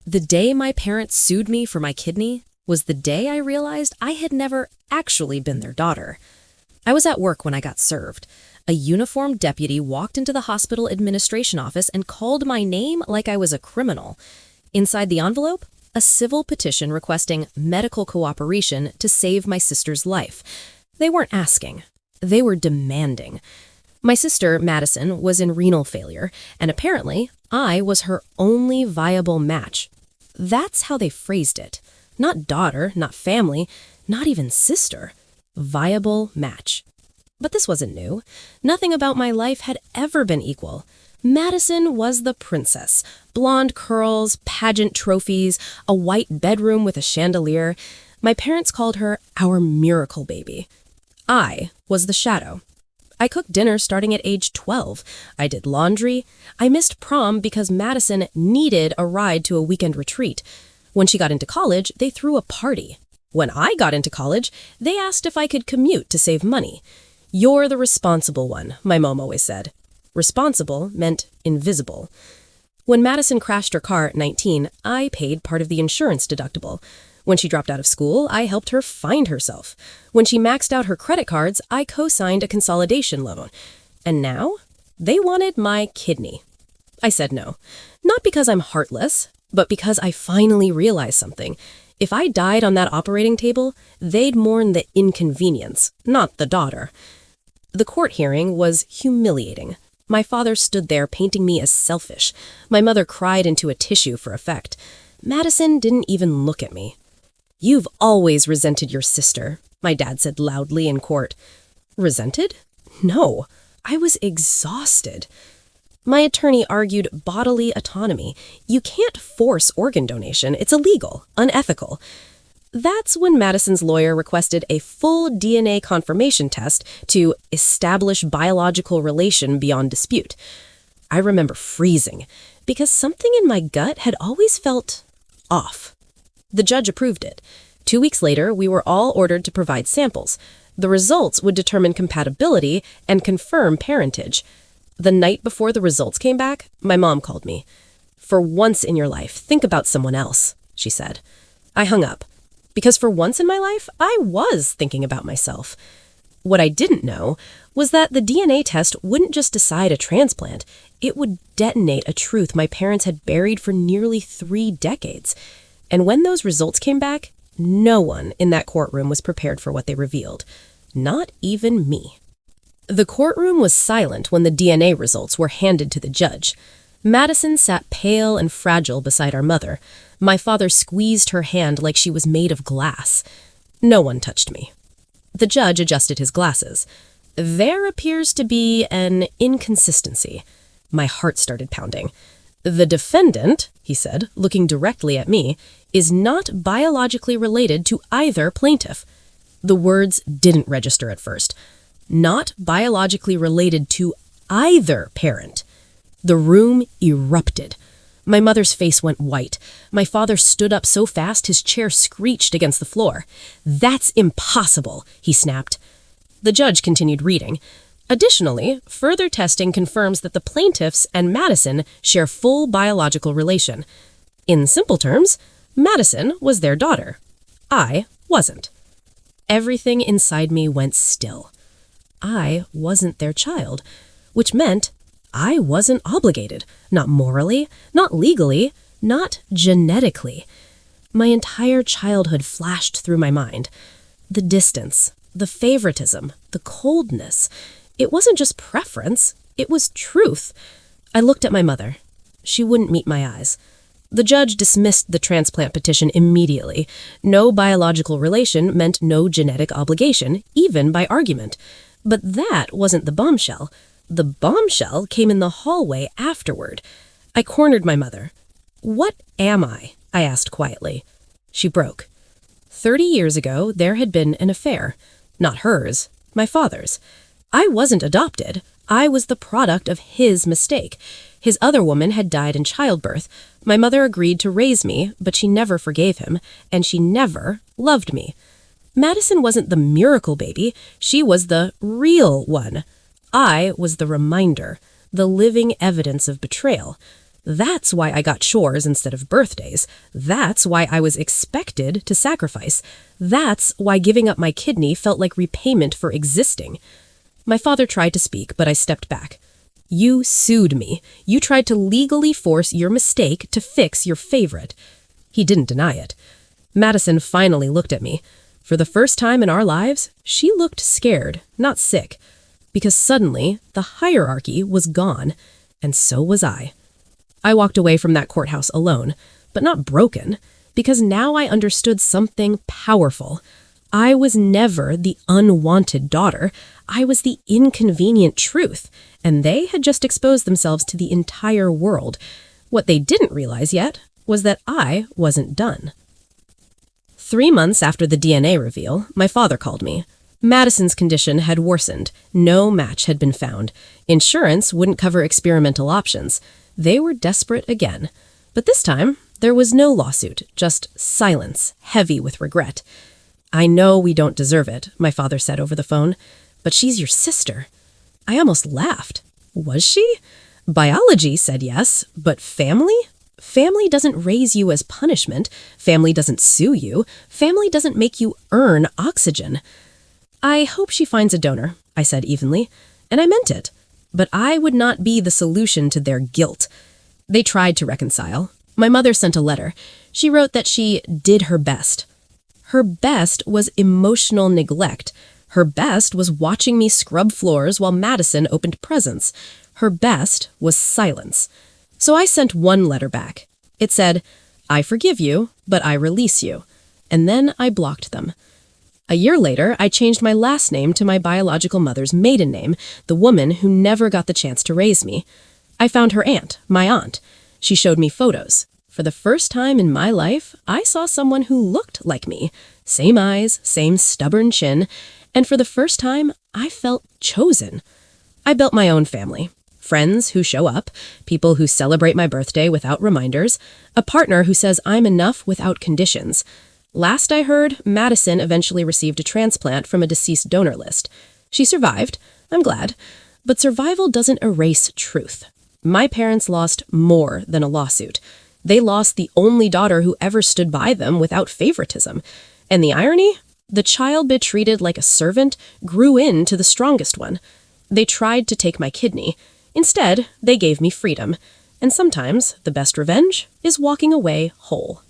The day my parents sued me for my kidney was the day I realized I had never actually been their daughter. I was at work when I got served. A uniformed deputy walked into the hospital administration office and called my name like I was a criminal. Inside the envelope, a civil petition requesting medical cooperation to save my sister's life. They weren't asking. They were demanding. My sister, Madison, was in renal failure, and apparently I was her only viable match. That's how they phrased it. Not daughter, not family, not even sister. Viable match. But this wasn't new. Nothing about my life had ever been equal. Madison was the princess. Blonde curls, pageant trophies, a white bedroom with a chandelier. My parents called her our miracle baby. I was the shadow. I cooked dinner starting at age 12. I did laundry. I missed prom because Madison needed a ride to a weekend retreat. When she got into college, they threw a party. When I got into college, they asked if I could commute to save money. "You're the responsible one," my mom always said. Responsible meant invisible. When Madison crashed her car at 19, I paid part of the insurance deductible. When she dropped out of school, I helped her find herself. When she maxed out her credit cards, I co-signed a consolidation loan. And now, they wanted my kidney. I said no. Not because I'm heartless, but because I finally realized something. If I died on that operating table, they'd mourn the inconvenience, not the daughter. The court hearing was humiliating. My father stood there painting me as selfish. My mother cried into a tissue for effect. Madison didn't even look at me. "You've always resented your sister," my dad said loudly in court. Resented? No, I was exhausted. My attorney argued bodily autonomy. You can't force organ donation. It's illegal, unethical. That's when Madison's lawyer requested a full DNA confirmation test to establish biological relation beyond dispute. I remember freezing because something in my gut had always felt off. The judge approved it. 2 weeks later, we were all ordered to provide samples. The results would determine compatibility and confirm parentage. The night before the results came back, my mom called me. "For once in your life, think about someone else," she said. I hung up. Because for once in my life, I was thinking about myself. What I didn't know was that the DNA test wouldn't just decide a transplant. It would detonate a truth my parents had buried for nearly 3 decades. And when those results came back, no one in that courtroom was prepared for what they revealed. Not even me. The courtroom was silent when the DNA results were handed to the judge. Madison sat pale and fragile beside our mother. My father squeezed her hand like she was made of glass. No one touched me. The judge adjusted his glasses. "There appears to be an inconsistency." My heart started pounding. "The defendant," he said, looking directly at me, "is not biologically related to either plaintiff." The words didn't register at first. Not biologically related to either parent. The room erupted. My mother's face went white. My father stood up so fast his chair screeched against the floor. "That's impossible," he snapped. The judge continued reading. "Additionally, further testing confirms that the plaintiffs and Madison share full biological relation. In simple terms, Madison was their daughter. I wasn't." Everything inside me went still. I wasn't their child, which meant I wasn't obligated, not morally, not legally, not genetically. My entire childhood flashed through my mind. The distance, the favoritism, the coldness. It wasn't just preference, it was truth. I looked at my mother. She wouldn't meet my eyes. The judge dismissed the transplant petition immediately. No biological relation meant no genetic obligation, even by argument. But that wasn't the bombshell. The bombshell came in the hallway afterward. I cornered my mother. "What am I?" I asked quietly. She broke. 30 years ago, there had been an affair. Not hers, my father's. I wasn't adopted. I was the product of his mistake. His other woman had died in childbirth. My mother agreed to raise me, but she never forgave him, and she never loved me. Madison wasn't the miracle baby. She was the real one. I was the reminder, the living evidence of betrayal. That's why I got chores instead of birthdays. That's why I was expected to sacrifice. That's why giving up my kidney felt like repayment for existing. My father tried to speak, but I stepped back. You sued me. You tried to legally force your mistake to fix your favorite. He didn't deny it. Madison finally looked at me. For the first time in our lives, she looked scared, not sick, because suddenly the hierarchy was gone, and so was I. I walked away from that courthouse alone, but not broken, because now I understood something powerful. I was never the unwanted daughter. I was the inconvenient truth, and they had just exposed themselves to the entire world. What they didn't realize yet was that I wasn't done. 3 months after the DNA reveal, my father called me. Madison's condition had worsened. No match had been found. Insurance wouldn't cover experimental options. They were desperate again. But this time, there was no lawsuit, just silence, heavy with regret. I know we don't deserve it, my father said over the phone, but she's your sister. I almost laughed. Was she? Biology said yes, but family? Family doesn't raise you as punishment. Family doesn't sue you. Family doesn't make you earn oxygen. I hope she finds a donor, I said evenly, and I meant it. But I would not be the solution to their guilt. They tried to reconcile. My mother sent a letter. She wrote that she did her best. Her best was emotional neglect. Her best was watching me scrub floors while Madison opened presents. Her best was silence. So I sent one letter back. It said, I forgive you, but I release you. And then I blocked them. A year later, I changed my last name to my biological mother's maiden name, the woman who never got the chance to raise me. I found her aunt, my aunt. She showed me photos. For the first time in my life, I saw someone who looked like me. Same eyes, same stubborn chin. And for the first time, I felt chosen. I built my own family. Friends who show up, people who celebrate my birthday without reminders, a partner who says I'm enough without conditions. Last I heard, Madison eventually received a transplant from a deceased donor list. She survived. I'm glad. But survival doesn't erase truth. My parents lost more than a lawsuit. They lost the only daughter who ever stood by them without favoritism. And the irony? The child they treated like a servant grew into the strongest one. They tried to take my kidney. Instead, they gave me freedom. And sometimes the best revenge is walking away whole.